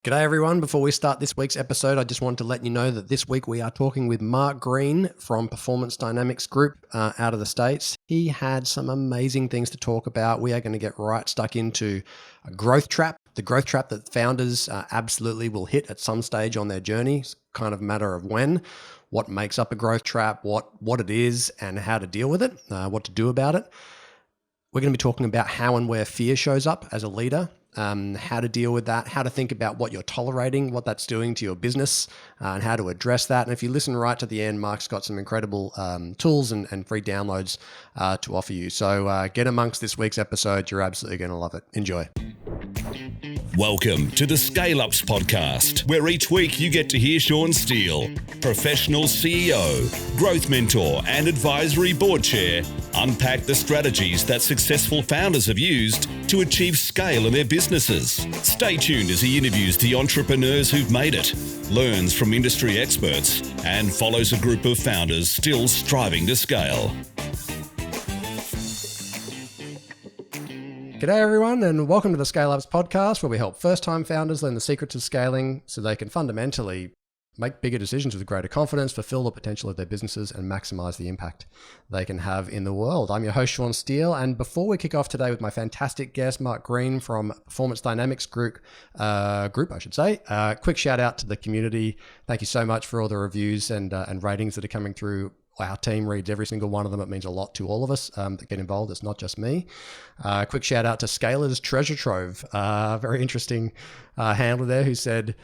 G'day everyone. Before we start this week's episode, I just want to let you know that this week we are talking with Mark Green from Performance Dynamics Group out of the States. He had some amazing things to talk about. We are going to get right stuck into a growth trap, the growth trap that founders absolutely will hit at some stage on their journey. It's kind of a matter of when, what makes up a growth trap, what it is and how to deal with it, what to do about it. We're going to be talking about how and where fear shows up as a leader, how to deal with that, how to think about what you're tolerating, what that's doing to your business, and how to address that. And if you listen right to the end, Mark's got some incredible tools and free downloads to offer you. So get amongst this week's episode. You're absolutely going to love it. Enjoy. Welcome to the Scale Ups podcast, where each week you get to hear Sean Steele, professional CEO, growth mentor, and advisory board chair, unpack the strategies that successful founders have used to achieve scale in their businesses. Stay tuned as he interviews the entrepreneurs who've made it, learns from industry experts, and follows a group of founders still striving to scale. G'day everyone, and welcome to the Scale Ups podcast, where we help first-time founders learn the secrets of scaling so they can fundamentally make bigger decisions with greater confidence, fulfill the potential of their businesses, and maximize the impact they can have in the world. I'm your host, Sean Steele, and before we kick off today with my fantastic guest, Mark Green from Performance Dynamics Group, quick shout out to the community. Thank you so much for all the reviews and ratings that are coming through. Our team reads every single one of them. It means a lot to all of us that get involved. It's not just me. Quick shout out to Scaler's Treasure Trove. Very interesting handler there who said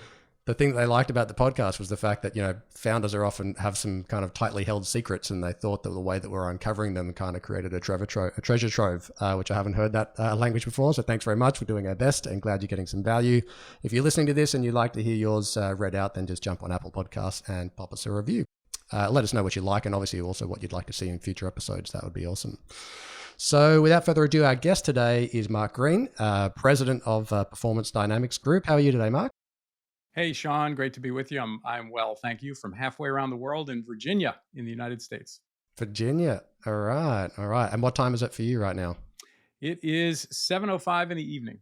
the thing that they liked about the podcast was the fact that, you know, founders are often have some kind of tightly held secrets, and they thought that the way that we're uncovering them kind of created a treasure trove, which I haven't heard that language before. So thanks very much. We're doing our best and glad you're getting some value. If you're listening to this and you'd like to hear yours read out, then just jump on Apple Podcasts and pop us a review. Let us know what you like, and obviously also what you'd like to see in future episodes. That would be awesome. So without further ado, our guest today is Mark Green, president of Performance Dynamics Group. How are you today, Mark? Hey, Sean, great to be with you. I'm well, thank you, from halfway around the world in Virginia in the United States. Virginia. All right. And what time is it for you right now? It is 7:05 in the evening.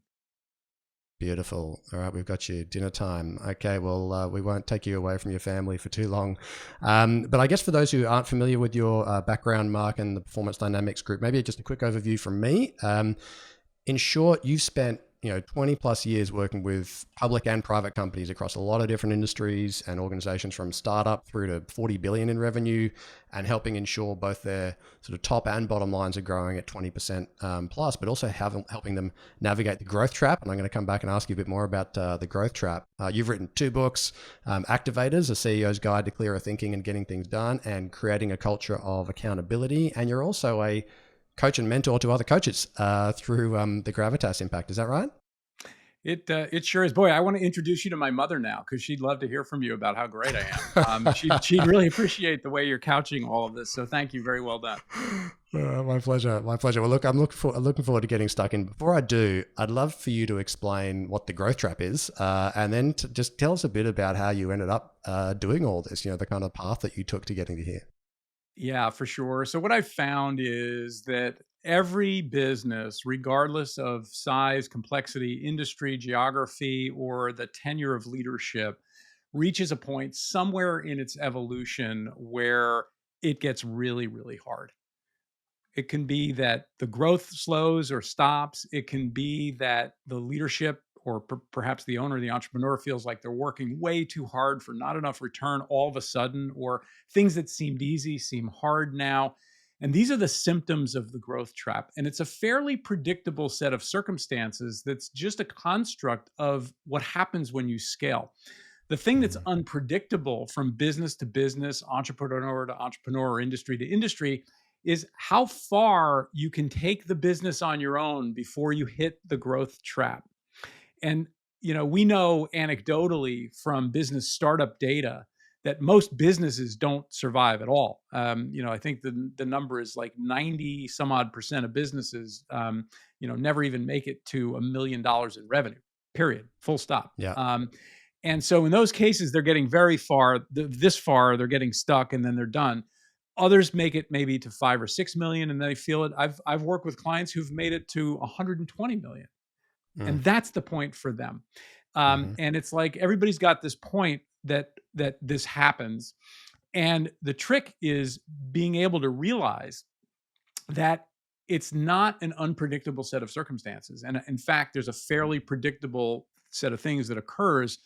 Beautiful. All right, we've got you dinner time. Okay, well, we won't take you away from your family for too long. But I guess for those who aren't familiar with your background, Mark, and the Performance Dynamics Group, maybe just a quick overview from me. In short, you've spent 20 plus years working with public and private companies across a lot of different industries and organizations, from startup through to 40 billion in revenue, and helping ensure both their sort of top and bottom lines are growing at 20% plus, but also helping them navigate the growth trap. And I'm going to come back and ask you a bit more about the growth trap. You've written 2 books, Activators, a CEO's Guide to Clearer Thinking and Getting Things Done, and Creating a Culture of Accountability. And you're also a coach and mentor to other coaches through the Gravitas Impact. Is that right? It sure is. Boy, I want to introduce you to my mother now, because she'd love to hear from you about how great I am. She'd really appreciate the way you're couching all of this. So thank you. Very well done. My pleasure. Well, look, I'm looking forward to getting stuck in. Before I do, I'd love for you to explain what the growth trap is, and then to just tell us a bit about how you ended up doing all this, the kind of path that you took to getting to here. Yeah, for sure. So what I've found is that every business, regardless of size, complexity, industry, geography, or the tenure of leadership, reaches a point somewhere in its evolution where it gets really, really hard. It can be that the growth slows or stops. It can be that the leadership or perhaps the owner, the entrepreneur, feels like they're working way too hard for not enough return all of a sudden, or things that seemed easy seem hard now. And these are the symptoms of the growth trap. And it's a fairly predictable set of circumstances that's just a construct of what happens when you scale. The thing that's unpredictable from business to business, entrepreneur to entrepreneur, or industry to industry, is how far you can take the business on your own before you hit the growth trap. And, we know anecdotally from business startup data that most businesses don't survive at all. I think the number is like 90 some odd percent of businesses, never even make it to $1 million in revenue, period, full stop. Yeah. And so in those cases, they're getting very far, this far, they're getting stuck, and then they're done. Others make it maybe to 5 or 6 million, and they feel it. I've worked with clients who've made it to 120 million. And that's the point for them. Hmm. And it's like everybody's got this point that this happens, and the trick is being able to realize that it's not an unpredictable set of circumstances. And in fact, there's a fairly predictable set of things that occurs,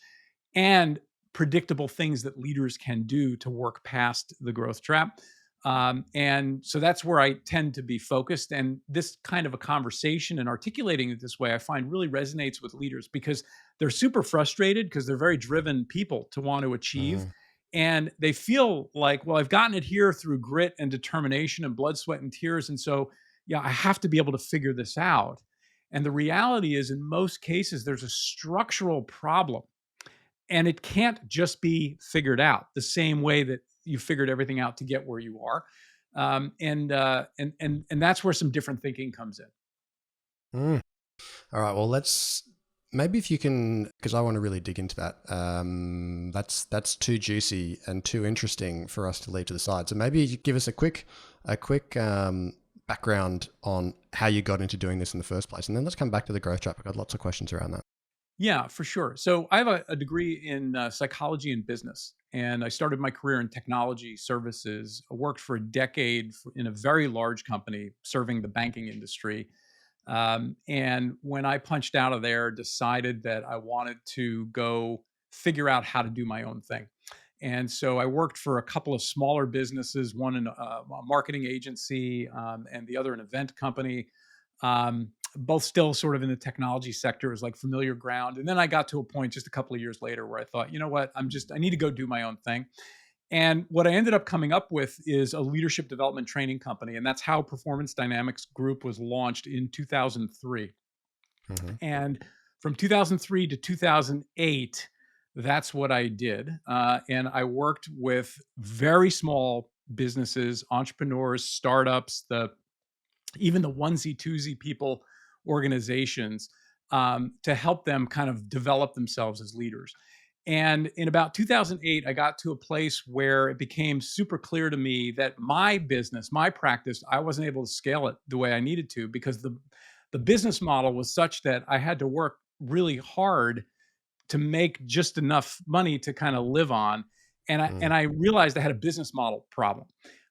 and predictable things that leaders can do to work past the growth trap. And so that's where I tend to be focused. And this kind of a conversation and articulating it this way, I find really resonates with leaders because they're super frustrated because they're very driven people to want to achieve. Hmm. And they feel like, well, I've gotten it here through grit and determination and blood, sweat, and tears. And so, yeah, I have to be able to figure this out. And the reality is, in most cases, there's a structural problem, and it can't just be figured out the same way that you figured everything out to get where you are. And that's where some different thinking comes in. Mm. All right. Well, let's maybe if you can, because I want to really dig into that. That's too juicy and too interesting for us to leave to the side. So maybe you give us a quick background on how you got into doing this in the first place, and then let's come back to the growth trap. I've got lots of questions around that. Yeah, for sure. So I have a degree in psychology and business, and I started my career in technology services. I worked for a decade in a very large company serving the banking industry. And when I punched out of there, decided that I wanted to go figure out how to do my own thing. And so I worked for a couple of smaller businesses, one in a marketing agency, and the other an event company. Both still sort of in the technology sector, is like familiar ground. And then I got to a point just a couple of years later where I thought, you know what, I need to go do my own thing. And what I ended up coming up with is a leadership development training company. And that's how Performance Dynamics Group was launched in 2003. Hmm. And from 2003 to 2008, that's what I did. And I worked with very small businesses, entrepreneurs, startups, even the onesie twosie people, organizations, to help them kind of develop themselves as leaders. And in about 2008, I got to a place where it became super clear to me that my business, my practice, I wasn't able to scale it the way I needed to, because the business model was such that I had to work really hard to make just enough money to kind of live on. And I Mm. and I realized I had a business model problem.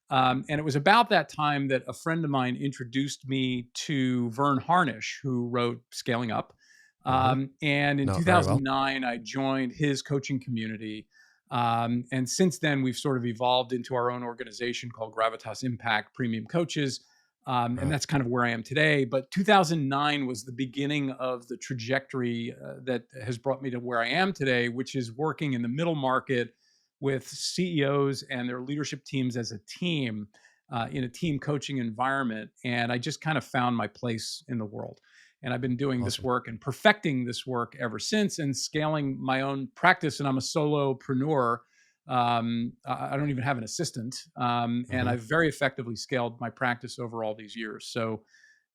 And it was about that time that a friend of mine introduced me to Vern Harnish, who wrote Scaling Up. Hmm. And in No, very well. 2009, I joined his coaching community. And since then, we've sort of evolved into our own organization called Gravitas Impact Premium Coaches. And Right. that's kind of where I am today. But 2009 was the beginning of the trajectory that has brought me to where I am today, which is working in the middle market with CEOs and their leadership teams as a team, in a team coaching environment. And I just kind of found my place in the world. And I've been doing this Awesome. work and perfecting this work ever since, and scaling my own practice. And I'm a solopreneur. I don't even have an assistant. And Hmm. I've very effectively scaled my practice over all these years. So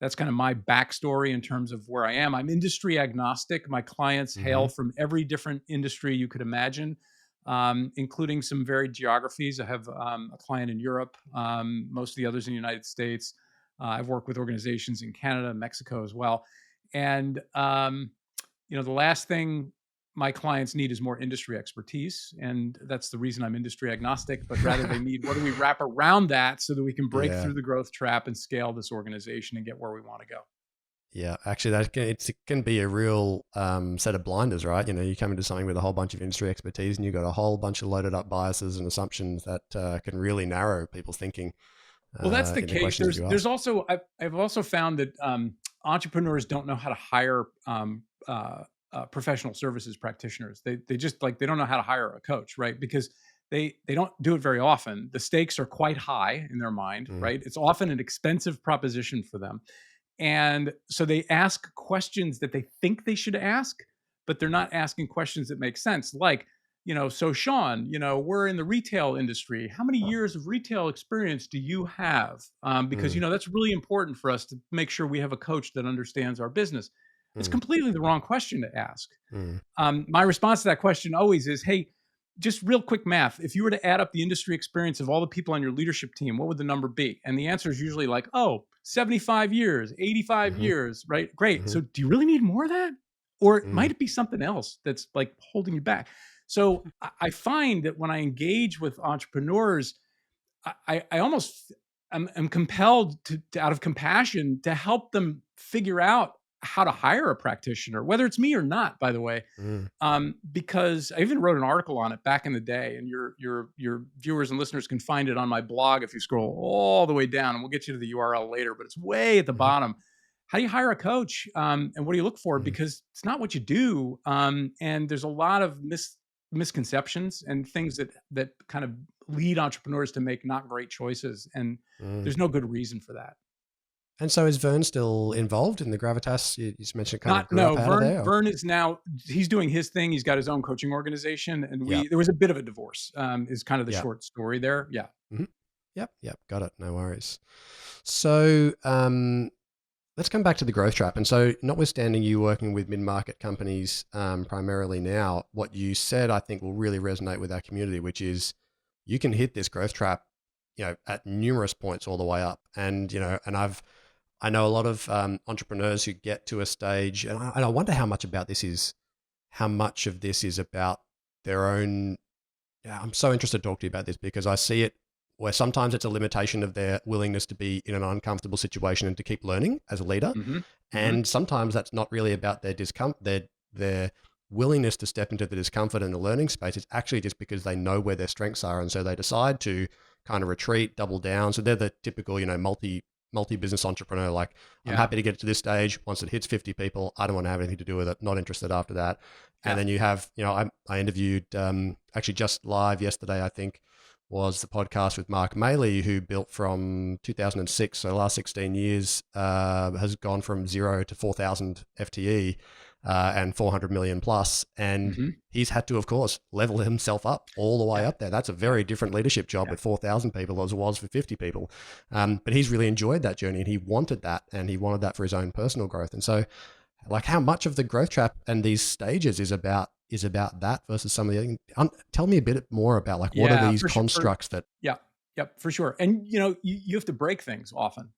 that's kind of my backstory in terms of where I am. I'm industry agnostic. My clients Hmm. hail from every different industry you could imagine, including some varied geographies. I have a client in Europe, most of the others in the United States. I've worked with organizations in Canada, Mexico as well. And, the last thing my clients need is more industry expertise. And that's the reason I'm industry agnostic, but rather they need, what do we wrap around that so that we can break Yeah. through the growth trap and scale this organization and get where we want to go? Yeah, actually, it can be a real set of blinders, right? You come into something with a whole bunch of industry expertise, and you've got a whole bunch of loaded up biases and assumptions that can really narrow people's thinking Well, that's the in the case. questions that you There's ask. also I've also found that entrepreneurs don't know how to hire professional services practitioners. They just like they don't know how to hire a coach, right? Because they don't do it very often. The stakes are quite high in their mind, Mm, right? It's often an expensive proposition for them, and so they ask questions that they think they should ask, but they're not asking questions that make sense. Like, so Sean, we're in the retail industry. How many years of retail experience do you have? Because, mm, that's really important for us to make sure we have a coach that understands our business. It's mm, completely the wrong question to ask. mm. My response to that question always is, hey, just real quick math. If you were to add up the industry experience of all the people on your leadership team, what would the number be? And the answer is usually like, oh, 75 years, 85 Mhm, years, right? Great. mhm. So do you really need more of that? or it Mm, might be something else that's like holding you back. So I find that when I engage with entrepreneurs, I almost am compelled to out of compassion to help them figure out how to hire a practitioner, whether it's me or not, by the way. mm. Because I even wrote an article on it back in the day, and your viewers and listeners can find it on my blog if you scroll all the way down, and we'll get you to the URL later. But it's way at the Mhm, bottom. How do you hire a coach, and what do you look for? mhm. Because it's not what you do, and there's a lot of misconceptions and things that kind of lead entrepreneurs to make not great choices, and Mm. there's no good reason for that. And so is Vern still involved in the Gravitas? You just mentioned kind of Not grew up no, out of Vern there? Or? Vern is now he's doing his thing. He's got his own coaching organization, and Yep. there was a bit of a divorce, is kind of the Yep. short story there. Yeah. Mhm. Yep. Yep. Got it. No worries. So let's come back to the growth trap. And so, notwithstanding you working with mid-market companies primarily now, what you said I think will really resonate with our community, which is you can hit this growth trap, at numerous points all the way up. And I know a lot of entrepreneurs who get to a stage, and I wonder how much of this is about their own. Yeah, I'm so interested to talk to you about this because I see it where sometimes it's a limitation of their willingness to be in an uncomfortable situation and to keep learning as a leader. Hmm. Hmm. And sometimes that's not really about their discomfort, their willingness to step into the discomfort and the learning space. It's actually just because they know where their strengths are, and so they decide to kind of retreat, double down. So they're the typical, multi business entrepreneur. Like, I'm Yeah. happy to get to this stage. Once it hits 50 people, I don't want to have anything to do with it. Not interested after that. And Yeah. then you have, I interviewed actually just live yesterday, I think, was the podcast with Mark Maley, who built from 2006, so the last 16 years, has gone from 0 to 4,000 FTE and 400 million plus. And Hmm. he's had to, of course, level himself up all the way Yeah. up there. That's a very different leadership job Yeah. with 4,000 people as it was for 50 people. But he's really enjoyed that journey, and he wanted that, and he wanted that for his own personal growth. And so, like, how much of the growth trap and these stages is about that versus some of the other. Tell me a bit more about, like, what are Yeah. these For sure. constructs that. Yeah. Yep. For sure. And you have to break things often.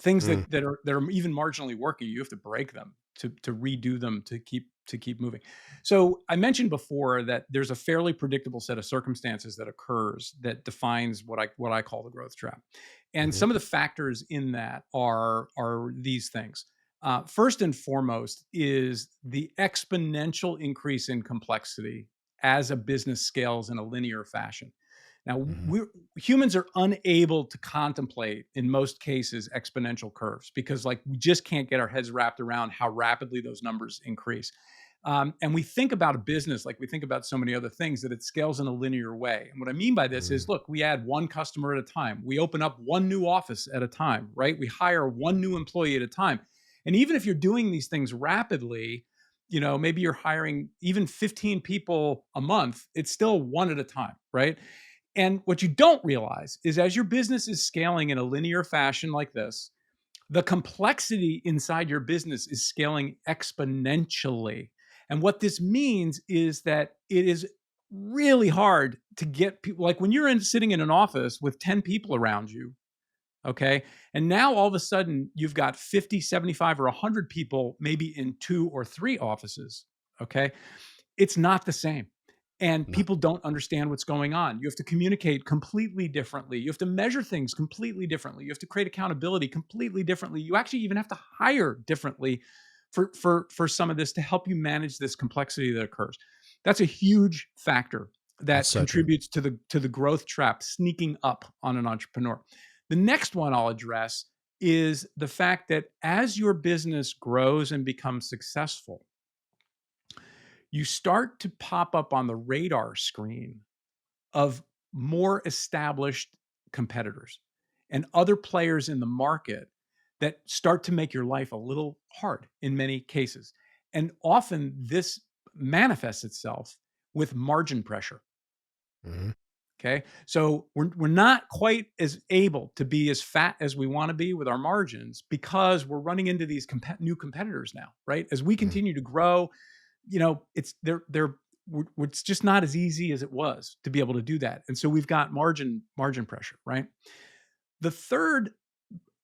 Things Mm, that are even marginally working, you have to break them to redo them to keep moving. So I mentioned before that there's a fairly predictable set of circumstances that occurs that defines what I call the growth trap. And mhm, some of the factors in that are these things. First and foremost is the exponential increase in complexity as a business scales in a linear fashion. Now, mhm, humans are unable to contemplate, in most cases, exponential curves because, like, we just can't get our heads wrapped around how rapidly those numbers increase. And we think about a business like we think about so many other things, that it scales in a linear way. And what I mean by this is, mm, look, we add one customer at a time, we open up one new office at a time, right? We hire one new employee at a time. And even if you're doing these things rapidly, maybe you're hiring even 15 people a month, it's still one at a time, right? And what you don't realize is, as your business is scaling in a linear fashion like this, the complexity inside your business is scaling exponentially. And what this means is that it is really hard to get people, like when you're sitting in an office with 10 people around you, okay? And now all of a sudden you've got 50, 75, or 100 people maybe in 2 or 3 offices, okay? It's not the same. And no, people don't understand what's going on. You have to communicate completely differently. You have to measure things completely differently. You have to create accountability completely differently. You actually even have to hire differently for some of this to help you manage this complexity that occurs. That's a huge factor that's that so true. contributes to the growth trap sneaking up on an entrepreneur. The next one I'll address is the fact that as your business grows and becomes successful, you start to pop up on the radar screen of more established competitors and other players in the market that start to make your life a little hard in many cases. And often this manifests itself with margin pressure. Mhm, Okay. So we're not quite as able to be as fat as we want to be with our margins because we're running into these new competitors now, right? As we mhm. continue to grow, it's it's just not as easy as it was to be able to do that. And so we've got margin pressure, right? The third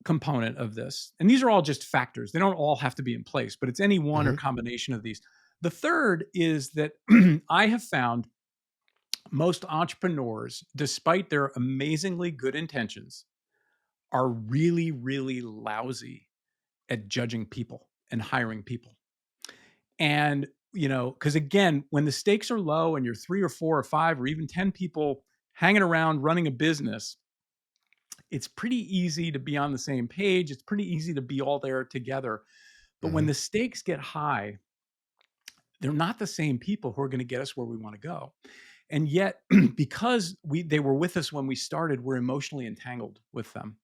component of this, and these are all just factors, they don't all have to be in place, but it's any one or Hmm. combination of these. The third is that I have found most entrepreneurs, despite their amazingly good intentions, are really, really lousy at judging people and hiring people. And, because again, when the stakes are low and you're three or four or five or even 10 people hanging around running a business, it's pretty easy to be on the same page. It's pretty easy to be all there together. But when Hmm. the stakes get high, they're not the same people who are going to get us where we want to go. And yet, because they were with us when we started, we're emotionally entangled with them.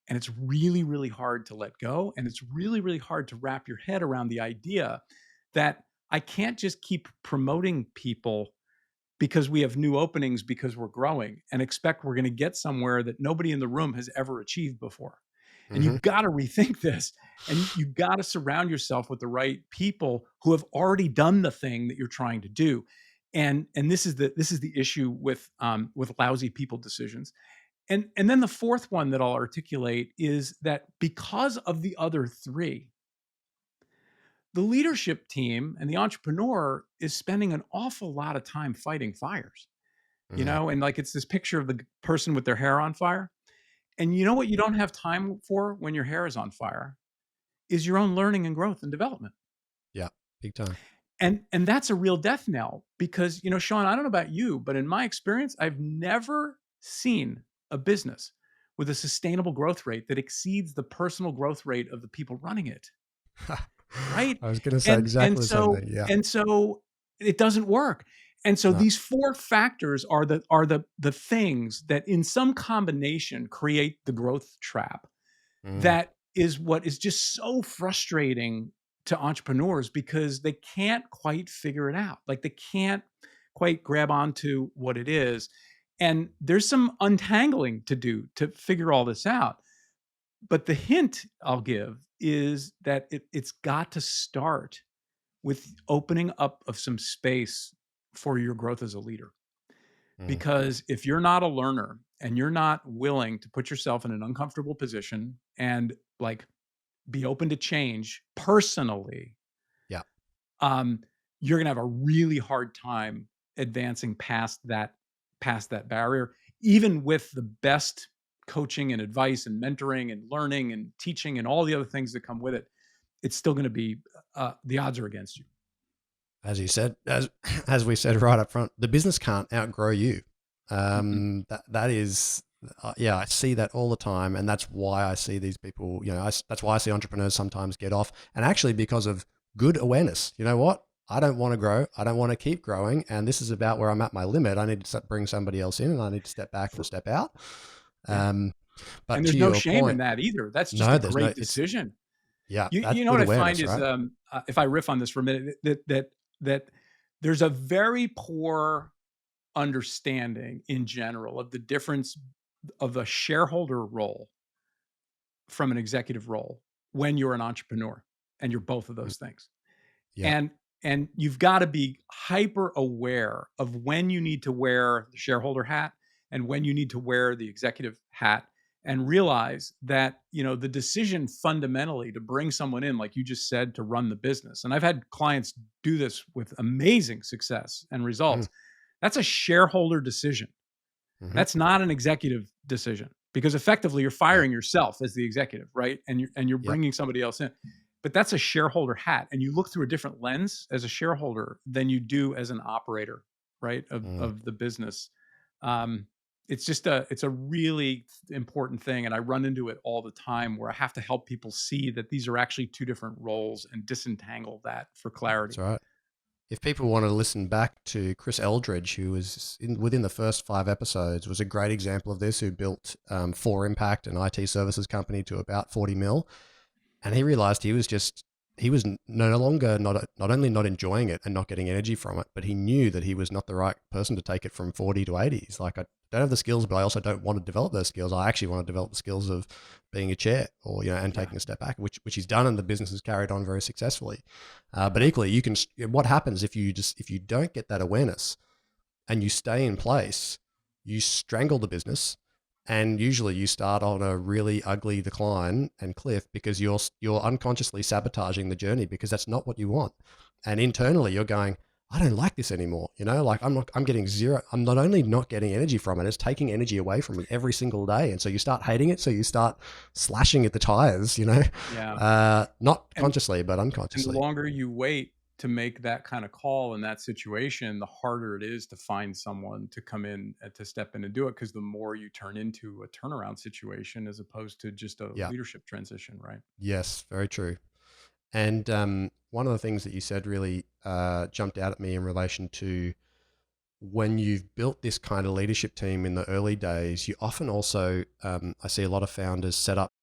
And it's really, really hard to let go. And it's really, really hard to wrap your head around the idea that I can't just keep promoting people because we have new openings because we're growing and expect we're going to get somewhere that nobody in the room has ever achieved before. And Hmm. you've got to rethink this, and you've got to surround yourself with the right people who have already done the thing that you're trying to do. And this is the issue with lousy people decisions. And then the fourth one that I'll articulate is that because of the other three, the leadership team and the entrepreneur is spending an awful lot of time fighting fires, Hmm. and like it's this picture of the person with their hair on fire. And you know what you don't have time for when your hair is on fire is your own learning and growth and development. Yeah, big time. And that's a real death knell because, Sean, I don't know about you, but in my experience, I've never seen a business with a sustainable growth rate that exceeds the personal growth rate of the people running it, right? I was going to say And exactly the same so thing. Yeah. and so it doesn't work. And so No. these four factors are the things that in some combination create the growth trap. Mm. That is what is just so frustrating to entrepreneurs because they can't quite figure it out. Like they can't quite grab onto what it is. And there's some untangling to do to figure all this out. But the hint I'll give is that it's got to start with opening up of some space for your growth as a leader. Mm. Because if you're not a learner and you're not willing to put yourself in an uncomfortable position and like be open to change personally, Yeah. um, you're gonna have a really hard time advancing past that barrier, even with the best coaching and advice and mentoring and learning and teaching and all the other things that come with it. It's still going to be the odds are against you. As you said, as we said right up front, the business can't outgrow you. Mm-mm. That is, yeah, I see that all the time, and that's why I see these people. That's why I see entrepreneurs sometimes get off, and actually because of good awareness. You know what? I don't want to grow. I don't want to keep growing, and this is about where I'm at my limit. I need to bring somebody else in, and I need to step back and For, step out. yeah, Um, but and to there's no your shame in point, that either. That's just a no, there's no. great It's decision. yeah, You that's know with what I find awareness, is, right? if I riff on this for a minute, that there's a very poor understanding in general of the difference of a shareholder role from an executive role when you're an entrepreneur and you're both of Mm. those things. Yeah. And you've got to be hyper aware of when you need to wear the shareholder hat and when you need to wear the executive hat, and realize that the decision fundamentally to bring someone in, like you just said, to run the business, and I've had clients do this with amazing success and Mm. results. That's a shareholder decision. Hmm. That's not an executive decision, because effectively you're Yeah. firing yourself as the executive, right? And you're Yep. bringing somebody else in. But that's a shareholder hat, and you look through a different lens as a shareholder than you do as an operator, right? Of Mm. of the business. Um, it's a really important thing, and I run into it all the time where I have to help people see that these are actually two different roles and disentangle that for That's clarity. right. If people want to listen back to Chris Eldridge, who was within the first 5 episodes, was a great example of this, who built For Impact, an IT services company, to about 40 mil. And he realized he was no longer not only not enjoying it and not getting energy from it, but he knew that he was not the right person to take it from 40 to 80. He's like, I don't have the skills, but I also don't want to develop those skills. I actually want to develop the skills of being a chair, or and Yeah. taking a step back, which he's done, and the business has carried on very successfully. But equally, what happens if you don't get that awareness and you stay in place, you strangle the business, And usually you start on a really ugly decline and cliff because you're unconsciously sabotaging the journey because that's not what you want. And internally you're going, I don't like this anymore. Like I'm getting zero. I'm not only not getting energy from it, it's taking energy away from me every single day. And so you start hating it. So you start slashing at the tires, Yeah. not And consciously, but and the unconsciously. longer you wait to make that kind of call in that situation, the harder it is to find someone to come in and to step in and do it, because the more you turn into a turnaround situation as opposed to just a Yeah. leadership transition, right? Yes. Very true. And one of the things that you said really jumped out at me in relation to when you've built this kind of leadership team in the early days, you often also, I see a lot of founders set up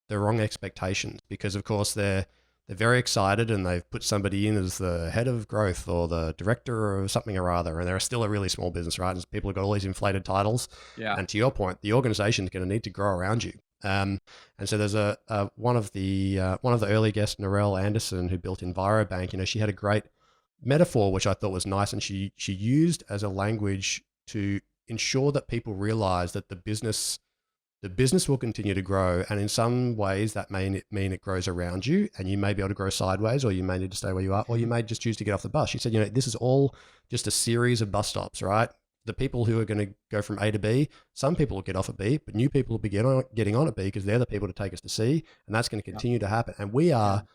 the wrong expectations because, of course, they're very excited and they've put somebody in as the head of growth or the director of something or other, and they're still a really small business, right? And people have got all these inflated titles. Yeah. And to your point, the organization is going to need to grow around you. And so there's one of the early guests, Narelle Anderson, who built EnviroBank. She had a great metaphor which I thought was nice, and she used as a language to ensure that people realize that the business will continue to grow, and in some ways that may mean it grows around you, and you may be able to grow sideways, or you may need to stay where you are, or you may just choose to get off the bus. She said, this is all just a series of bus stops, right? The people who are going to go from A to B, some people will get off at B, but new people will be getting on at B because they're the people to take us to C, and that's going to Yeah. continue to happen. And we Yeah. are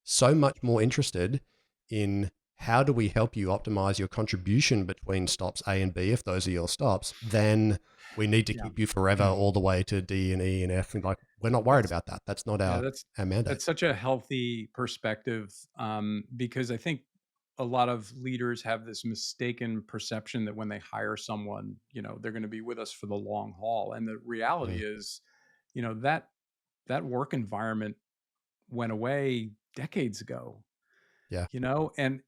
so much more interested in how do we help you optimize your contribution between stops A and B, if those are your stops, then we need to Yeah. keep you forever all the way to D and E and F. And like, we're not worried That's about that. That's not yeah, our mandate. that's such a healthy perspective, because I think a lot of leaders have this mistaken perception that when they hire someone, they're going to be with us for the long haul. And the reality Mm, is, that work environment went away decades ago. yeah.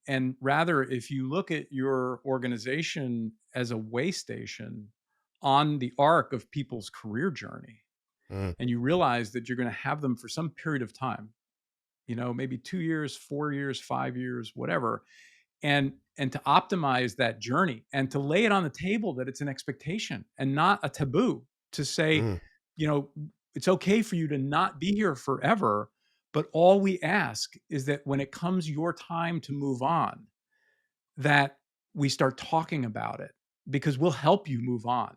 And rather, if you look at your organization as a way station on the arc of people's career journey, Mm, and you realize that you're going to have them for some period of time, maybe 2 years, 4 years, 5 years, whatever, and to optimize that journey and to lay it on the table that it's an expectation and not a taboo, to say, mm, you know it's okay for you to not be here forever, but all we ask is that when it comes your time to move on, that we start talking about it, because we'll help you move on,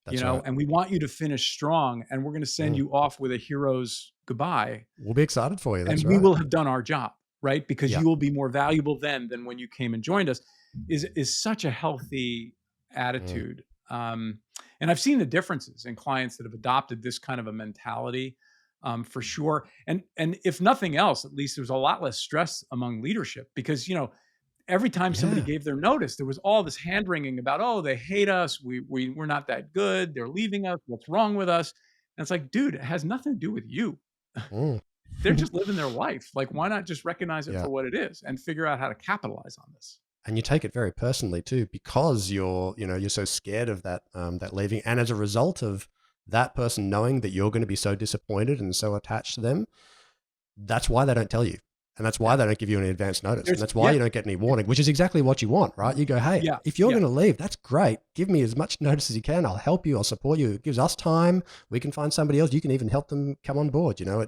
that's right. and we want you to finish strong, and we're going to send Mm, you off with a hero's goodbye, we'll be excited for you. and That's we right. will have done our job, right? Because Yeah. you will be more valuable then than when you came and joined us, is such a healthy Mm, attitude. And I've seen the differences in clients that have adopted this kind of a mentality, for sure. And if nothing else, at least there's a lot less stress among leadership, because every time somebody yeah. gave their notice, there was all this hand wringing about, oh, they hate us, we're not that good, they're leaving us, what's wrong with us? And it's like, dude, it has nothing to do with you. Mm, They're just living their life. Like, why not just recognize it yeah. for what it is and figure out how to capitalize on this? And you take it very personally too, because you're so scared of that leaving. And as a result of that person knowing that you're going to be so disappointed and so attached to them, that's why they don't tell you. And that's why Yeah. they don't give you any advance notice. And There's that's why yeah, you don't get any warning, which is exactly what you want, right? You go, hey, yeah, if you're yeah, going to leave, that's great. Give me as much notice as you can. I'll help you. I'll support you. It gives us time. We can find somebody else. You can even help them come on board. yeah.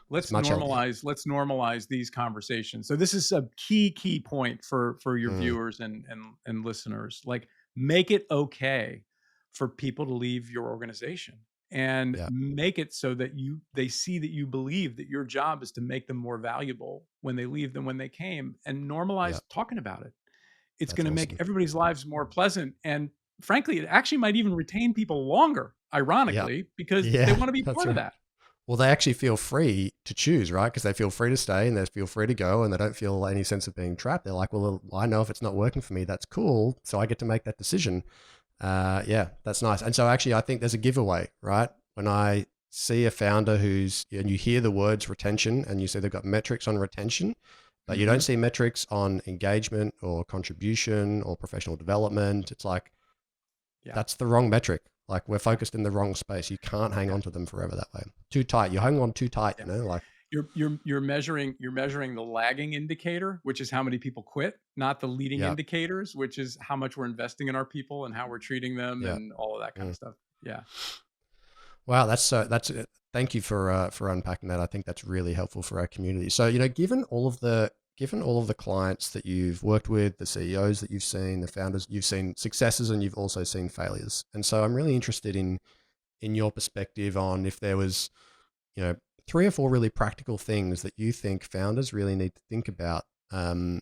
It's much healthier. Let's normalize these conversations. So this is a key point for your Mm, viewers and listeners. Like, make it okay for people to leave your organization, and yeah, make it so that they see that you believe that your job is to make them more valuable when they leave than when they came, and yeah, normalize talking about it. It's that's going to make awesome. everybody's lives more pleasant, and frankly, it actually might even retain people longer, Yeah, ironically, because they yeah, want to be that's part of right. that. Well, they actually feel free to choose, right? Because they feel free to stay and they feel free to go, and they don't feel any sense of being trapped. They're like, well, I know if it's not working for me, that's cool. So I get to make that decision. Yeah, that's nice. And so actually, I think there's a giveaway, right? When I see a founder and you hear the words retention and you see they've got metrics on retention, but you don't Mhm. see metrics on engagement or contribution or professional development, it's like, Yeah. that's the wrong metric. Like, we're focused in the wrong space. You can't hang Yeah. on to them forever that way. Too tight. You hang on too tight, Yeah. like, You're measuring the lagging indicator, which is how many people quit, not the leading yeah, indicators, which is how much we're investing in our people and how we're treating them yeah. and all of that kind of Mm. stuff. Yeah. Wow, that's thank you for unpacking that. I think that's really helpful for our community. So, given all of the clients that you've worked with, the CEOs that you've seen, the founders, you've seen successes and you've also seen failures. And so I'm really interested in your perspective on if there was, you know, three or four really practical things that you think founders really need to um,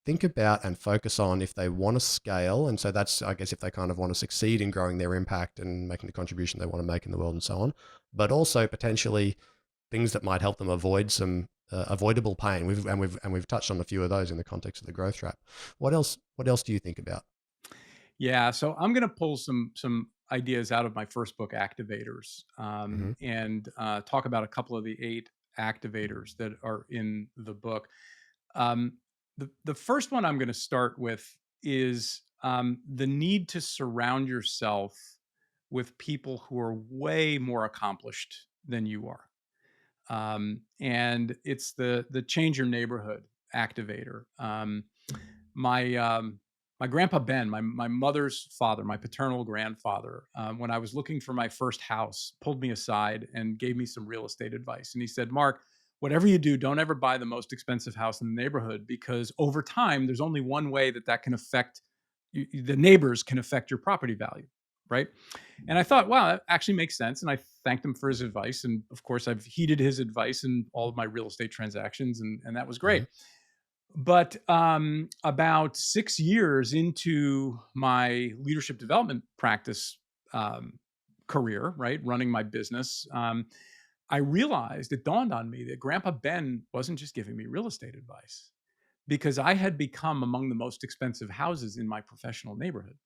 think about and focus on if they want to scale. And so that's, I guess, if they kind of want to succeed in growing their impact and making the contribution they want to make in the world and so on, but also potentially things that might help them avoid some avoidable pain. We've touched on a few of those in the context of the growth trap. What else do you think about? Yeah, so I'm going to pull some ideas out of my first book, Activators, Hmm. and talk about a couple of the 8 activators that are in the book. Um, the first one I'm going to start with is the need to surround yourself with people who are way more accomplished than you are. And it's the change your neighborhood activator. My my grandpa Ben, my mother's father, my paternal grandfather, when I was looking for my first house, pulled me aside and gave me some real estate advice. And he said, "Mark, whatever you do, don't ever buy the most expensive house in the neighborhood because over time, there's only one way that can affect the neighbors can affect your property value, right?" And I thought, wow, that actually makes sense. And I thanked him for his advice. And of course, I've heeded his advice in all of my real estate transactions, and that was Hmm. great. But about 6 years into my leadership development practice um, career, right, running my business, I realized it dawned on me that Grandpa Ben wasn't just giving me real estate advice because I had become among the most expensive houses in my professional neighborhood.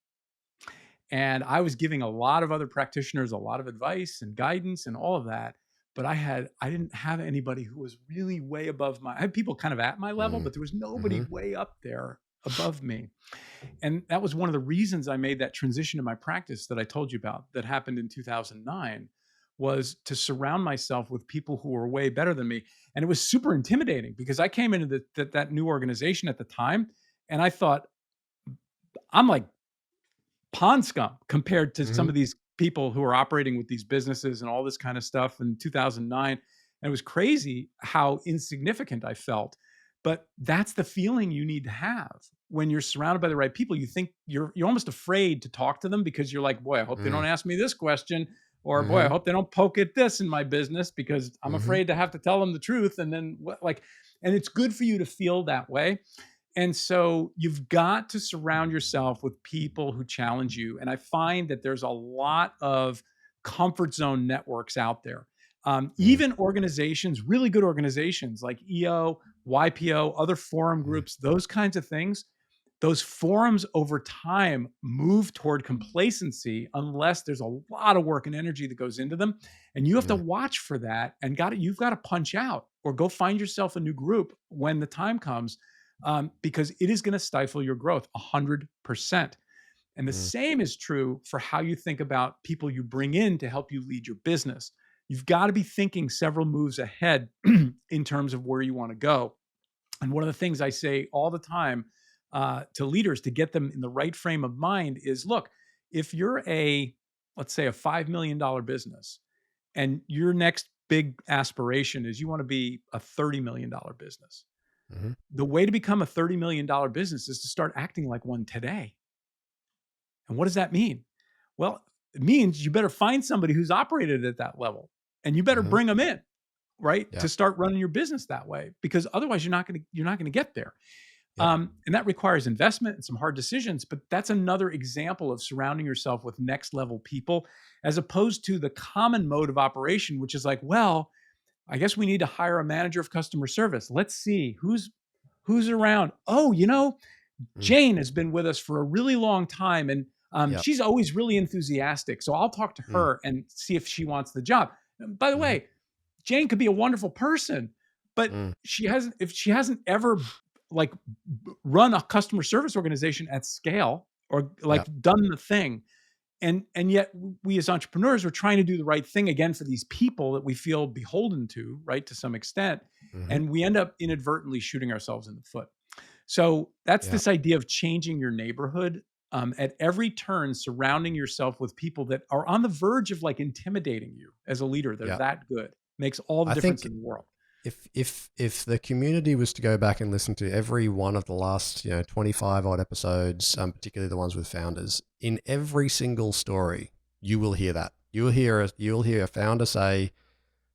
And I was giving a lot of other practitioners a lot of advice and guidance and all of that. But I didn't have anybody who was really way above I had people kind of at my level, but there was nobody Hmm. way up there above me. And that was one of the reasons I made that transition in my practice that I told you about that happened in 2009 was to surround myself with people who were way better than me. And it was super intimidating because I came into that new organization at the time and I thought, I'm like pond scum compared to some Hmm. of these people who are operating with these businesses and all this kind of stuff in 2009. And it was crazy how insignificant I felt. But that's the feeling you need to have when you're surrounded by the right people. You think you're almost afraid to talk to them because you're like, boy, I hope they don't ask me this question, or boy, I Hmm. hope they don't poke at this in my business because I'm Hmm. afraid to have to tell them the truth. And then what, like, and it's good for you to feel that way. And so you've got to surround yourself with people who challenge you. And I find that there's a lot of comfort zone networks out there. Hmm. Even organizations, really good organizations like EO, YPO, other forum groups, those kinds of things, those forums over time move toward complacency unless there's a lot of work and energy that goes into them. And you have to Hmm. watch for that and you've got to punch out or go find yourself a new group when the time comes because it is going to stifle your growth 100%. And the Hmm. same is true for how you think about people you bring in to help you lead your business. You've got to be thinking several moves ahead in terms of where you want to go. And one of the things I say all the time to leaders to get them in the right frame of mind is look, if you're let's say, a $5 million business and your next big aspiration is you want to be a $30 million business, Hmm. the way to become a $30 million business is to start acting like one today. And what does that mean? Well, it means you better find somebody who's operated at that level and you better Hmm. bring them in, right? Yeah. To start running your business that way, because otherwise you're not going to get there. Yep. And that requires investment and some hard decisions, but that's another example of surrounding yourself with next level people as opposed to the common mode of operation, which is like, well, I guess we need to hire a manager of customer service. Let's see who's around. Oh, Mm. Jane has been with us for a really long time, and Yep. she's always really enthusiastic. So I'll talk to Mm. her and see if she wants the job. And by the Mhm. way, Jane could be a wonderful person, but Mm. if she hasn't ever like run a customer service organization at scale or like Yep. done the thing, and yet we as entrepreneurs are trying to do the right thing again for these people that we feel beholden to, right, to some extent, Mhm. and we end up inadvertently shooting ourselves in the foot. So that's Yep. this idea of changing your neighborhood. at every turn, surrounding yourself with people that are on the verge of like intimidating you as a leader. They're Yeah. that good. Makes all the I difference think in the world. if the community was to go back and listen to every one of the last 25 odd episodes, particularly the ones with founders, in every single story, you will hear that. You will hear a founder say,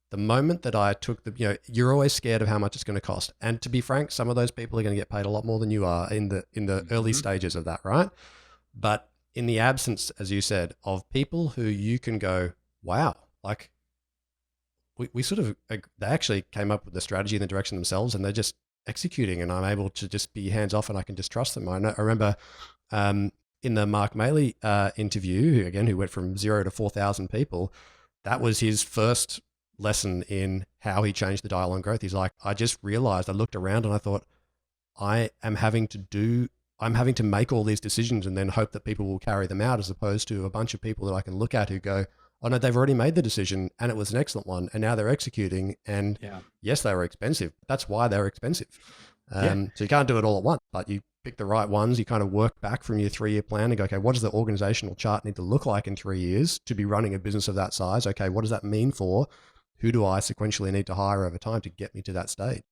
the moment that I took you're always scared of how much it's going to cost. And to be frank, some of those people are going to get paid a lot more than you are in the early stages of that, right? But in the absence, as you said, of people who you can go, wow, like we sort of, they actually came up with the strategy and the direction themselves, and they're just executing, and I'm able to just be hands off and I can just trust them. I remember in the Mark Maley interview, who went from 0 to 4,000 people, that was his first lesson in how he changed the dial on growth. He's like, I just realized, I looked around and I thought, I'm having to make all these decisions and then hope that people will carry them out, as opposed to a bunch of people that I can look at who go, oh no, they've already made the decision and it was an excellent one, and now they're executing. And yes, they were expensive. That's why they're expensive. So you can't do it all at once, but you pick the right ones. You kind of work back from your 3-year plan and go, okay, what does the organizational chart need to look like in 3 years to be running a business of that size? Okay, what does that mean for who do I sequentially need to hire over time to get me to that state?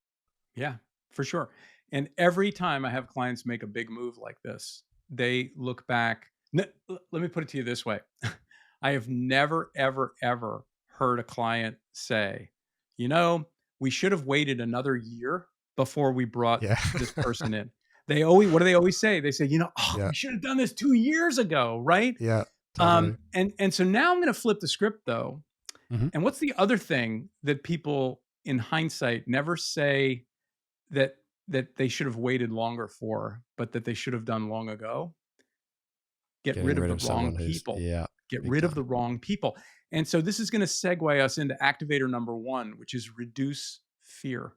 Yeah, for sure. And every time I have clients make a big move like this, they look back. Let me put it to you this way. I have never, ever, ever heard a client say, we should have waited another year before we brought this person in. What do they always say? They say, we should have done this 2 years ago, right? Yeah. Totally. And so now I'm going to flip the script though. Mm-hmm. And what's the other thing that people in hindsight never say that they should have waited longer for, but that they should have done long ago? Get rid of the wrong people. Get rid of the wrong people. And so this is going to segue us into activator number 1, which is reduce fear.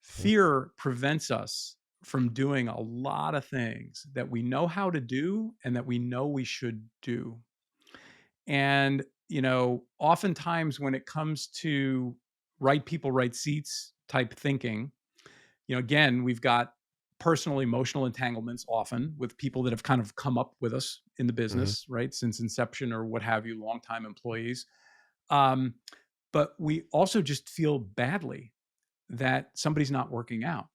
Fear prevents us from doing a lot of things that we know how to do and that we know we should do. And, oftentimes when it comes to right people, right seats type thinking, again, we've got personal emotional entanglements often with people that have kind of come up with us in the business, right? Since inception or what have you, longtime employees. But we also just feel badly that somebody's not working out.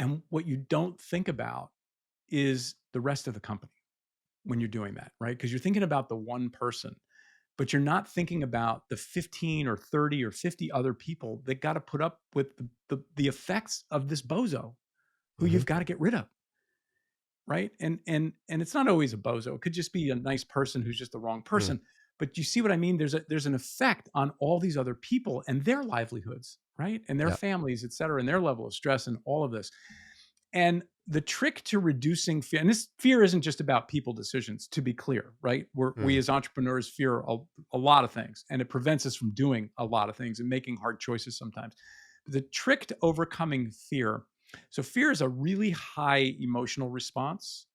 And what you don't think about is the rest of the company when you're doing that, right? Because you're thinking about the one person, but you're not thinking about the 15 or 30 or 50 other people that got to put up with the effects of this bozo who you've got to get rid of, right? And it's not always a bozo. It could just be a nice person who's just the wrong person. But you see what I mean? There's an effect on all these other people and their livelihoods, right? And their families, et cetera, and their level of stress and all of this. And the trick to reducing fear, and this fear isn't just about people decisions, to be clear, right? We as entrepreneurs fear a lot of things, and it prevents us from doing a lot of things and making hard choices sometimes. But the trick to overcoming fear, so fear is a really high emotional response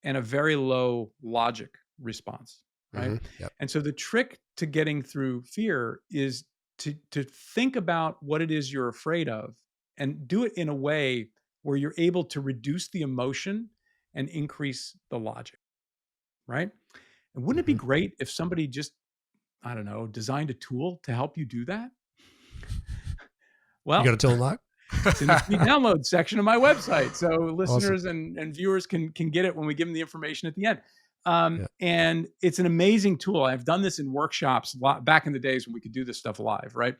and a very low logic response, right? And so the trick to getting through fear is to think about what it is you're afraid of and do it in a way where you're able to reduce the emotion and increase the logic, right? And wouldn't it be great if somebody just, I don't know, designed a tool to help you do that? Well, you got a tool, Mark? It's in the free download section of my website. So listeners and viewers can get it when we give them the information at the end. And it's an amazing tool. I've done this in workshops back in the days when we could do this stuff live, right?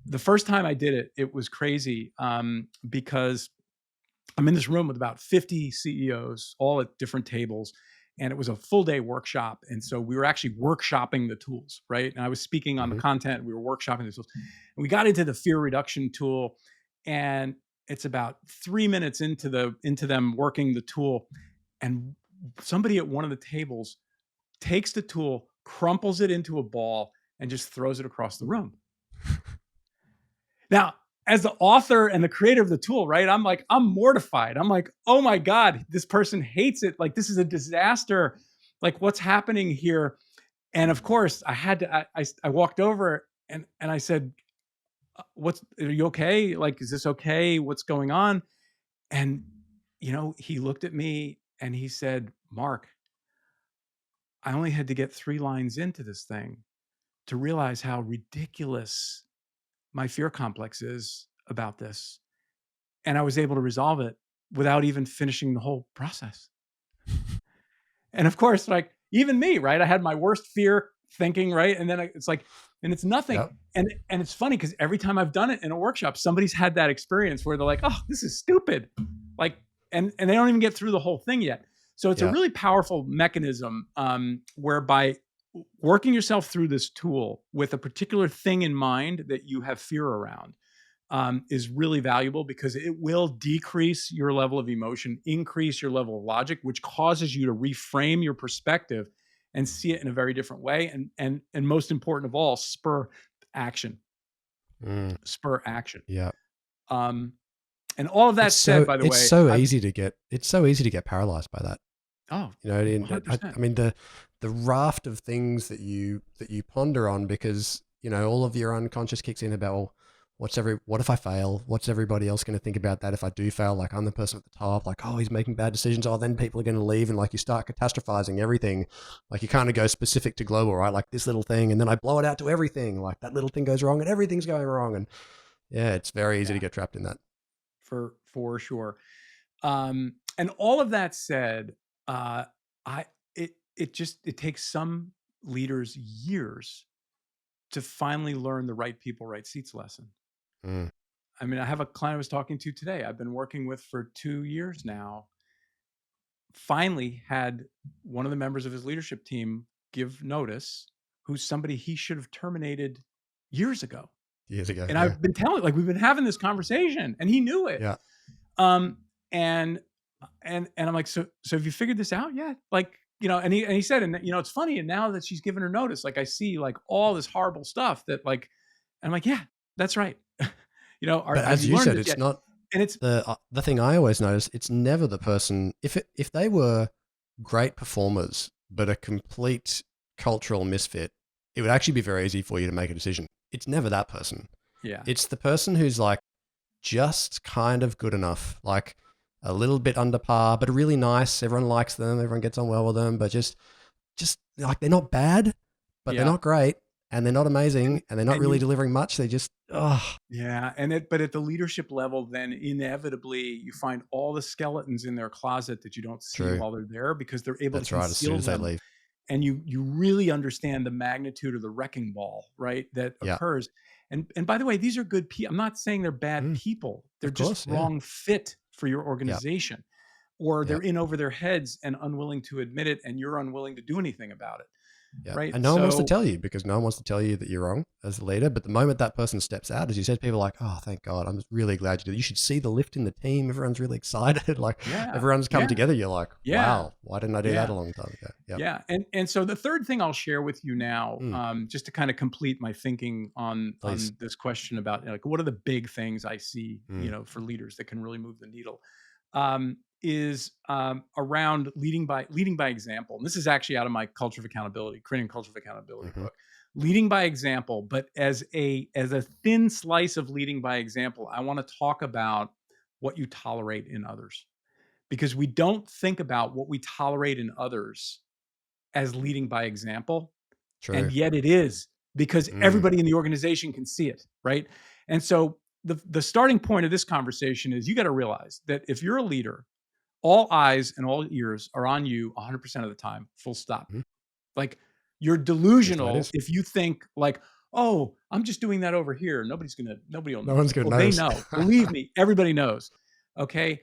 The first time I did it, it was crazy because I'm in this room with about 50 CEOs, all at different tables, and it was a full day workshop. And so we were actually workshopping the tools, right? And I was speaking on the content. We were workshopping the tools. And we got into the fear reduction tool, and it's about 3 minutes into them working the tool, and somebody at one of the tables takes the tool, crumples it into a ball, and just throws it across the room. Now, as the author and the creator of the tool, right? I'm mortified. I'm like, oh my God, this person hates it. Like, this is a disaster. Like, what's happening here? And of course, I walked over and I said, are you okay? Like, is this okay? What's going on? And, he looked at me And he said, Mark, I only had to get 3 lines into this thing to realize how ridiculous my fear complex is about this. And I was able to resolve it without even finishing the whole process. And of course, like even me, right? I had my worst fear thinking, right? And then it's like, and it's nothing. Yep. And it's funny because every time I've done it in a workshop, somebody's had that experience where they're like, oh, this is stupid. Like, and they don't even get through the whole thing yet. So it's a Yeah. really powerful mechanism whereby working yourself through this tool with a particular thing in mind that you have fear around is really valuable because it will decrease your level of emotion, increase your level of logic, which causes you to reframe your perspective and see it in a very different way. And most important of all, spur action. Mm, Spur action. yeah. Um, and all of that said, by the it's way, so easy to get paralyzed by that. oh, You know, and I 100%. mean the raft of things that you ponder on, because you know all of your unconscious kicks in about, well, what if I fail? What's everybody else going to think about that if I do fail? Like I'm the person at the top. Like, oh, he's making bad decisions. Oh, then people are going to leave, and like you start catastrophizing everything. Like you kind of go specific to global, right? Like this little thing, and then I blow it out to everything. Like that little thing goes wrong, and everything's going wrong, and yeah, it's very easy to Yeah, get trapped in that. for sure. And all of that said, uh, it takes some leaders years to finally learn the right people, right seats lesson. Mm, I mean, I have a client I was talking to today. I've been working with for 2 years now. Finally, had one of the members of his leadership team give notice, who's somebody he should have terminated years ago. years ago, And yeah, I've been telling, like, we've been having this conversation, and he knew it. yeah. Um, and I'm like, so have you figured this out yet? Like, and he said, and it's funny. And now that she's given her notice, like I see like all this horrible stuff that like, and I'm like, yeah, that's right. But Have as you you learned said, this it's yet? not And it's the thing I always notice. It's never the person if they were great performers but a complete cultural misfit, it would actually be very easy for you to make a decision. It's never that person. yeah, It's the person who's like just kind of good enough, like a little bit under par, but really nice. Everyone likes them. Everyone gets on well with them, but just like they're not bad, but they're yeah. not great, and they're not amazing, and they're not And really you delivering much. They just, oh, Yeah, but at the leadership level, then inevitably you find all the skeletons in their closet that you don't see true. while they're there because they're able to That's right. As soon conceal as they them. leave, And you really understand the magnitude of the wrecking ball, right, that yeah, occurs. And by the way, these are good people. I'm not saying they're bad mm, people. They're of just course, yeah, wrong fit for your yeah, organization, or yeah. they're in over their heads and unwilling to admit it, and you're unwilling to do anything about it, Yeah. right? And no one wants to So tell you, because no one wants to tell you that you're wrong as a leader. But the moment that person steps out, as you said, people are like, oh, thank God. I'm really glad you did. You should see the lift in the team. Everyone's really excited. Like yeah, everyone's come yeah, together. You're like, yeah, wow, why didn't I do that yeah. a long time ago? Yep. Yeah, and so the third thing I'll share with you now, Mm, just to kind of complete my thinking on please. this question about like what are the big things I see, Mm, for leaders that can really move the needle, is around leading by example. And this is actually out of my Culture of Accountability, creating Culture of Accountability hmm book. Leading by example, but as a thin slice of leading by example, I want to talk about what you tolerate in others because we don't think about what we tolerate in others as leading by example. True. And yet it is because Mm, everybody in the organization can see it, right? And so the starting point of this conversation is you got to realize that if you're a leader, all eyes and all ears are on you 100% of the time, full stop. mhm. Like you're Just the way it delusional is. if you think like, oh, I'm just doing that over here. Nobody will No one's notice. going to Well, they notice. know. Believe me, everybody knows. Okay.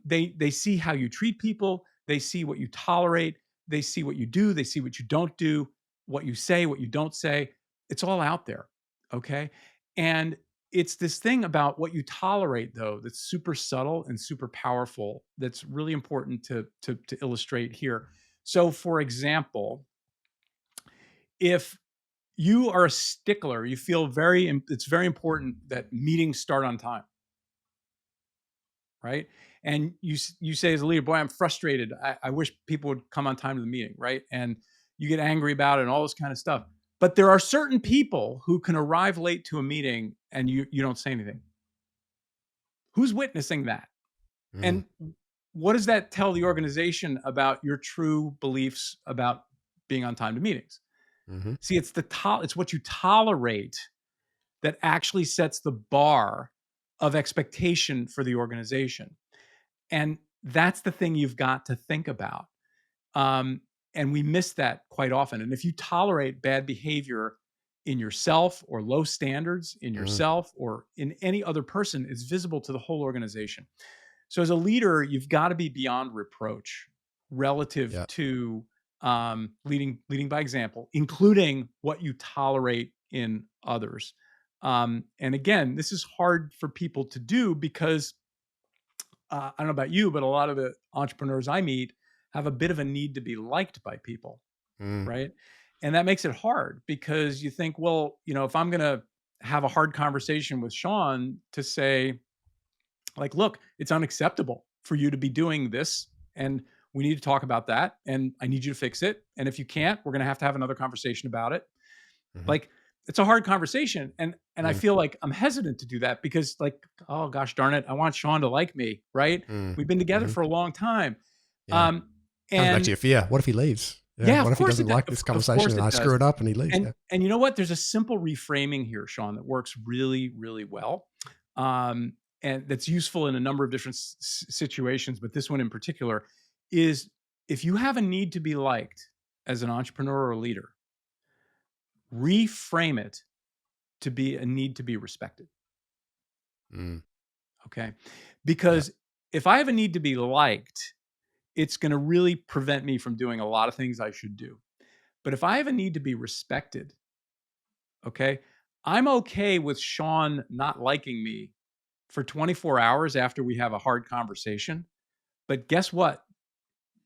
They see how you treat people. They see what you tolerate. They see what you do. They see what you don't do, what you say, what you don't say. It's all out there. Okay. And it's this thing about what you tolerate, though, that's super subtle and super powerful. That's really important to illustrate here. So, for example, if you are a stickler, you feel it's very important that meetings start on time, right? And you say as a leader, boy, I'm frustrated. I wish people would come on time to the meeting, right? And you get angry about it and all this kind of stuff. But there are certain people who can arrive late to a meeting and you don't say anything. Who's witnessing that? Mm, And what does that tell the organization about your true beliefs about being on time to meetings? Hmm. See, it's what you tolerate that actually sets the bar of expectation for the organization. And that's the thing you've got to think about. Um, and we miss that quite often. And if you tolerate bad behavior in yourself or low standards in Mm. yourself or in any other person, it's visible to the whole organization. So as a leader, you've got to be beyond reproach relative Yeah. to leading by example, including what you tolerate in others. And again, this is hard for people to do because I don't know about you, but a lot of the entrepreneurs I meet have a bit of a need to be liked by people, Mm. right? And that makes it hard because you think, well, if I'm going to have a hard conversation with Sean to say, like, look, it's unacceptable for you to be doing this. And we need to talk about that. And I need you to fix it. And if you can't, we're going to have another conversation about it. Hmm. Like, it's a hard conversation. And I Mm. feel like I'm hesitant to do that because, like, oh gosh darn it, I want Sean to like me, right? Mm. We've been together Hmm. for a long time. Yeah. Um, Comes back to and your fear. What if he leaves? Yeah. yeah, What of if he course it doesn't does. like this Of conversation course and it I does. screw it up and he leaves? Yeah. And you know what? There's a simple reframing here, Sean, that works really, really well. Um, and that's useful in a number of different situations, but this one in particular is, if you have a need to be liked as an entrepreneur or a leader, reframe it to be a need to be respected. Mm. Okay. Yeah. Because if I have a need to be liked, it's going to really prevent me from doing a lot of things I should do. But if I have a need to be respected, okay, I'm okay with Sean not liking me for 24 hours after we have a hard conversation. But guess what?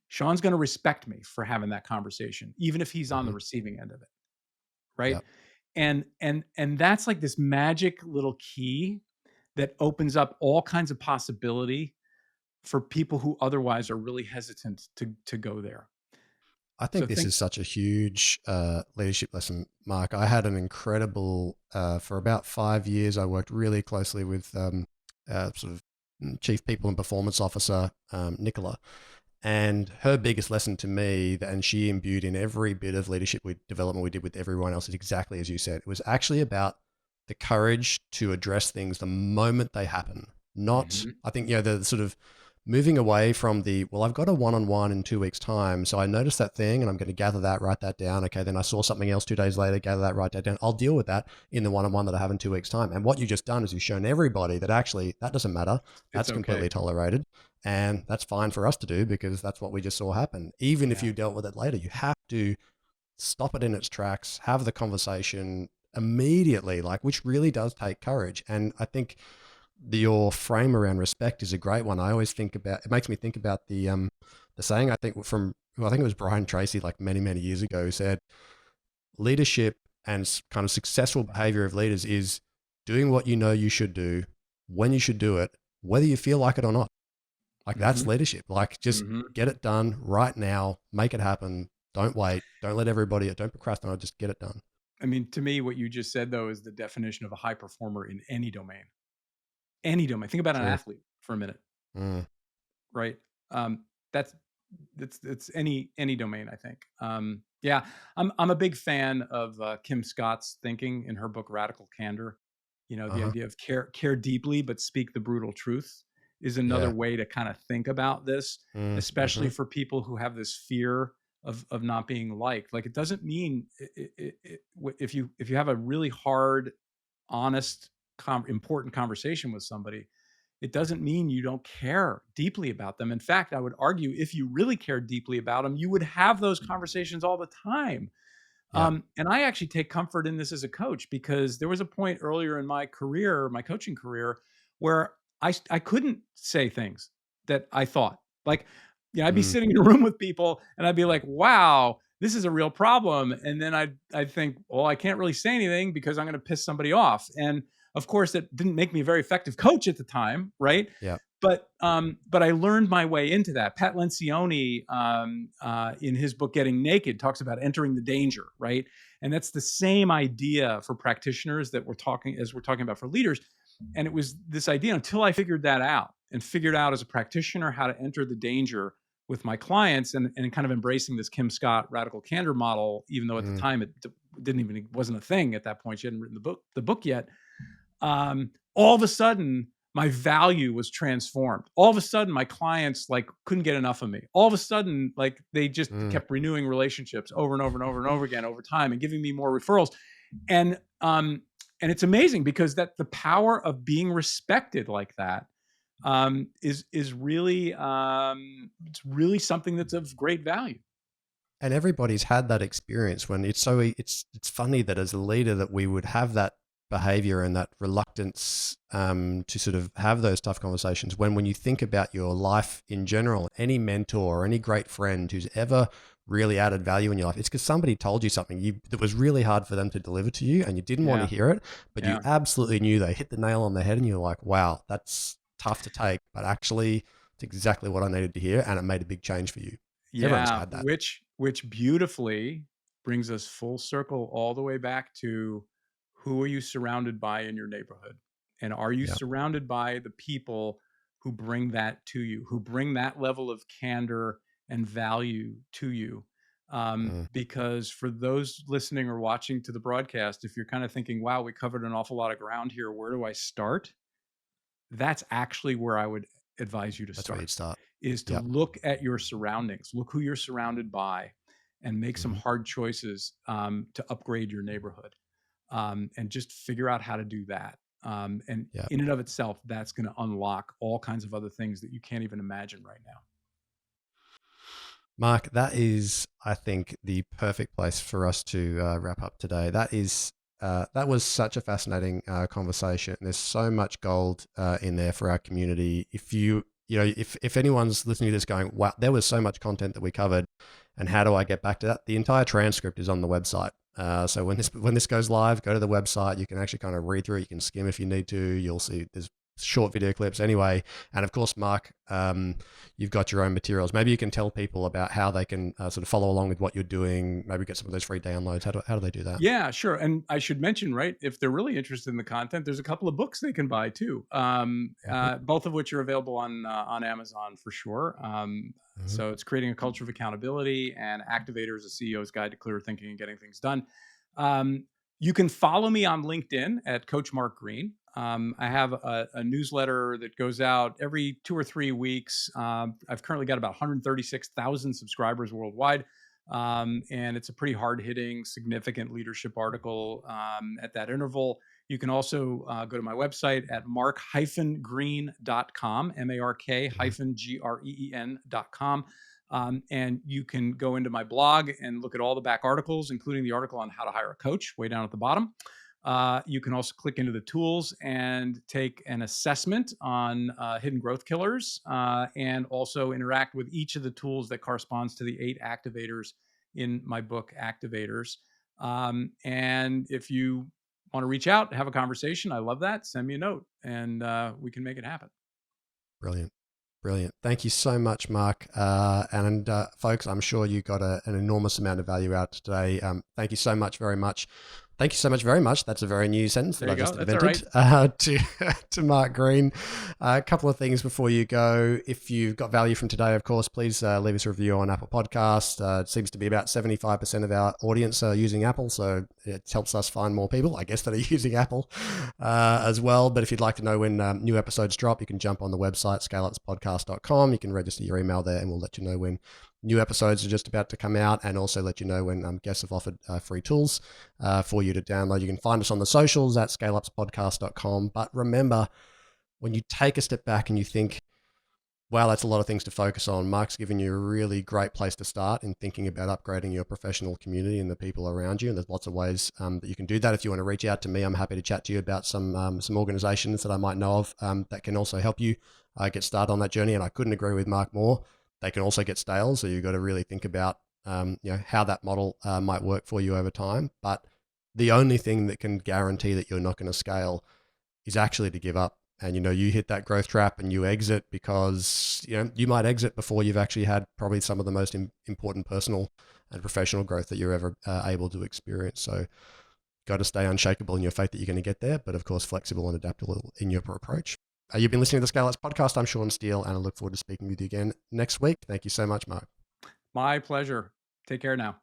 Sean's going to respect me for having that conversation, even if he's on the Hmm. receiving end of it. Right. Yeah. And that's like this magic little key that opens up all kinds of possibility for people who otherwise are really hesitant to go there. I So think this think, is such a huge leadership lesson, Mark. I had an incredible, for about 5 years, I worked really closely with sort of chief people and performance officer, Nicola. And her biggest lesson to me, and she imbued in every bit of leadership development we did with everyone else, is exactly as you said. It was actually about the courage to address things the moment they happen. Not, Mhm. I think, the sort of moving away from well, I've got a one-on-one in 2 weeks' time. So I noticed that thing and I'm going to gather that, write that down. Okay. Then I saw something else 2 days later, gather that, write that down. I'll deal with that in the one-on-one that I have in 2 weeks' time. And what you just done is you've shown everybody that actually that doesn't matter. It's That's okay. completely tolerated. And that's fine for us to do because that's what we just saw happen. Even if Yeah. you dealt with it later, you have to stop it in its tracks, have the conversation immediately, like, which really does take courage. And I think your frame around respect is a great one. I always think about, it makes me think about the saying, I think I think it was Brian Tracy, like many, many years ago, who said leadership and kind of successful behavior of leaders is doing what you know you should do when you should do it, whether you feel like it or not. Like, that's Mhm. leadership. Like, just Mhm. get it done right now, make it happen. Don't wait. Don't let everybody, don't procrastinate, just get it done. I mean, to me, what you just said though is the definition of a high performer in any domain. Any domain. Think about an True. athlete for a minute, Mm. right? Um, that's it's any domain, I think. Yeah, I'm a big fan of Kim Scott's thinking in her book Radical Candor. The Uh-huh. idea of care deeply but speak the brutal truth is another Yeah. way to kind of think about this, Mm. especially Mm-hmm. for people who have this fear of not being liked. Like, it doesn't mean if you have a really hard, honest, important conversation with somebody, it doesn't mean you don't care deeply about them. In fact, I would argue if you really care deeply about them, you would have those conversations all the time. Yeah. And I actually take comfort in this as a coach because there was a point earlier in my career, my coaching career, where I couldn't say things that I thought. Like, I'd be Mm. sitting in a room with people and I'd be like, wow, this is a real problem. And then I'd think, well, I can't really say anything because I'm going to piss somebody off. And of course, that didn't make me a very effective coach at the time, right? Yeah. But I learned my way into that. Pat Lencioni, in his book Getting Naked, talks about entering the danger, right? And that's the same idea for practitioners that we're talking about for leaders. And it was this idea until I figured that out and figured out as a practitioner how to enter the danger with my clients and kind of embracing this Kim Scott radical candor model, even though at the Mm. time it wasn't a thing at that point. She hadn't written the book yet. All of a sudden my value was transformed. All of a sudden my clients like couldn't get enough of me. All of a sudden, like they just kept renewing relationships over and over and over and over again over time and giving me more referrals. And it's amazing because that the power of being respected like that is really it's really something that's of great value. And everybody's had that experience when it's it's funny that as a leader that we would have that behavior and that reluctance to sort of have those tough conversations when you think about your life in general, any mentor or any great friend who's ever really added value in your life, it's because somebody told you something that was really hard for them to deliver to you and you didn't want to hear it, but you absolutely knew they hit the nail on the head and you're like, wow, that's tough to take, but actually it's exactly what I needed to hear and it made a big change for you. Everyone's had that. Which beautifully brings us full circle all the way back to who are you surrounded by in your neighborhood? And are you surrounded by the people who bring that to you, who bring that level of candor and value to you? Because for those listening or watching to the broadcast, if you're kind of thinking, wow, we covered an awful lot of ground here, where do I start? That's actually where I would advise you to That's where you'd start. Is to look at your surroundings, look who you're surrounded by, and make some hard choices to upgrade your neighborhood, and just figure out how to do that. And in and of itself, that's going to unlock all kinds of other things that you can't even imagine right now. Mark, that is, I think, the perfect place for us to wrap up today. That was such a fascinating conversation. There's so much gold in there for our community. If anyone's listening to this going, wow, there was so much content that we covered, and how do I get back to that? The entire transcript is on the website. So when this goes live, go to the website. You can actually kind of read through it. You can skim if you need to. You'll see there's short video clips anyway. And of course, Mark, you've got your own materials. Maybe you can tell people about how they can sort of follow along with what you're doing, maybe get some of those free downloads. How do they do that? Yeah, sure. And I should mention, right, if they're really interested in the content, there's a couple of books they can buy too, both of which are available on Amazon for sure. So it's Creating a Culture of Accountability and Activators, a CEO's Guide to Clearer Thinking and Getting Things Done. You can follow me on LinkedIn at Coach Mark Green. I have a newsletter that goes out every 2 or 3 weeks. I've currently got about 136,000 subscribers worldwide. And it's a pretty hard-hitting, significant leadership article at that interval. You can also go to my website at mark-green.com, mark-green.com. And you can go into my blog and look at all the back articles, including the article on how to hire a coach way down at the bottom. You can also click into the tools and take an assessment on hidden growth killers, and also interact with each of the tools that corresponds to the 8 activators in my book, Activators. And if you want to reach out, have a conversation, I love that. Send me a note and we can make it happen. Brilliant. Thank you so much, Mark. And folks, I'm sure you got an enormous amount of value out today. Thank you so much, very much. Thank you so much very much. That's a very new sentence that I just invented. To Mark Green. A couple of things before you go. If you've got value from today, of course, please leave us a review on Apple Podcasts. It seems to be about 75% of our audience are using Apple, so it helps us find more people, I guess, that are using Apple as well. But if you'd like to know when new episodes drop, you can jump on the website, scaleupspodcast.com. You can register your email there and we'll let you know when new episodes are just about to come out, and also let you know when guests have offered free tools for you to download. You can find us on the socials at scaleupspodcast.com. But remember, when you take a step back and you think, wow, that's a lot of things to focus on, Mark's given you a really great place to start in thinking about upgrading your professional community and the people around you. And there's lots of ways that you can do that. If you want to reach out to me, I'm happy to chat to you about some organizations that I might know of that can also help you get started on that journey. And I couldn't agree with Mark more. They can also get stale, so you've got to really think about how that model might work for you over time. But the only thing that can guarantee that you're not going to scale is actually to give up. And you hit that growth trap and you exit because you might exit before you've actually had probably some of the most important personal and professional growth that you're ever able to experience. So Got to stay unshakable in your faith that you're going to get there, but of course, flexible and adaptable in your approach. You've been listening to the Scale Ups podcast. I'm Sean Steele, and I look forward to speaking with you again next week. Thank you so much, Mark. My pleasure. Take care now.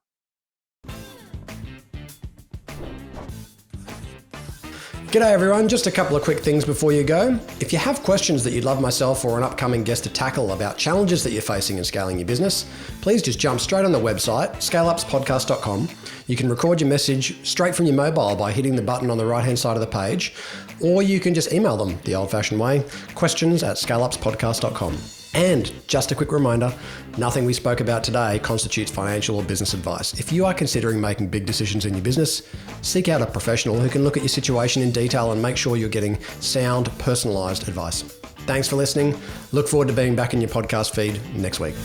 G'day everyone, just a couple of quick things before you go. If you have questions that you'd love myself or an upcoming guest to tackle about challenges that you're facing in scaling your business, please just jump straight on the website, scaleupspodcast.com. You can record your message straight from your mobile by hitting the button on the right-hand side of the page, or you can just email them the old-fashioned way, questions@scaleupspodcast.com. And just a quick reminder, nothing we spoke about today constitutes financial or business advice. If you are considering making big decisions in your business, seek out a professional who can look at your situation in detail and make sure you're getting sound, personalised advice. Thanks for listening. Look forward to being back in your podcast feed next week.